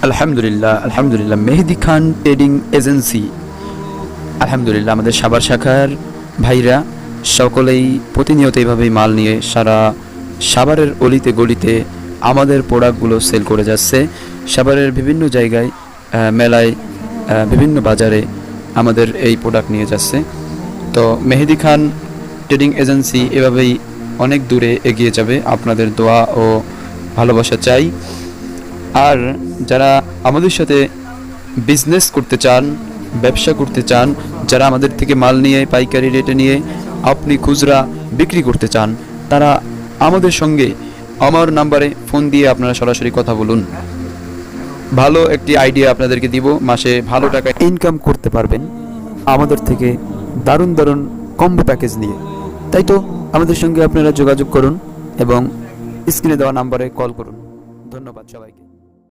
আলহামদুলিল্লাহ আলহামদুলিল্লাহ, মেহেদি খান trading agency, আলহামদুলিল্লাহ আমাদের সাভার শাখার ভাইরা সকলেই প্রতিনিয়ত এইভাবেই মাল নিয়ে সারা সাভারের অলিতে গলিতে আমাদের প্রোডাক্টগুলো সেল করে যাচ্ছে। সাভারের বিভিন্ন জায়গায়, মেলায়, বিভিন্ন বাজারে আমাদের এই প্রোডাক্ট নিয়ে যাচ্ছে। তো মেহেদি খান ট্রেডিং এজেন্সি এভাবেই অনেক দূরে এগিয়ে যাবে, আপনাদের দোয়া ও ভালোবাসা চাই। আর যারা আমাদের সাথে বিজনেস করতে চান, ব্যবসা করতে চান, যারা আমাদের থেকে মাল নিয়ে পাইকারি রেটে নিয়ে আপনি খুচরা বিক্রি করতে চান, তারা আমাদের সঙ্গে আমার নাম্বারে ফোন দিয়ে আপনারা সরাসরি কথা বলুন। ভালো একটি আইডিয়া আপনাদেরকে দিব, মাসে ভালো টাকা ইনকাম করতে পারবেন আমাদের থেকে দারুণ দারুণ কম্বো প্যাকেজ নিয়ে। তাই তো আমাদের সঙ্গে আপনারা যোগাযোগ করুন এবং স্ক্রিনে দেওয়া নাম্বারে কল করুন। ধন্যবাদ সবাইকে।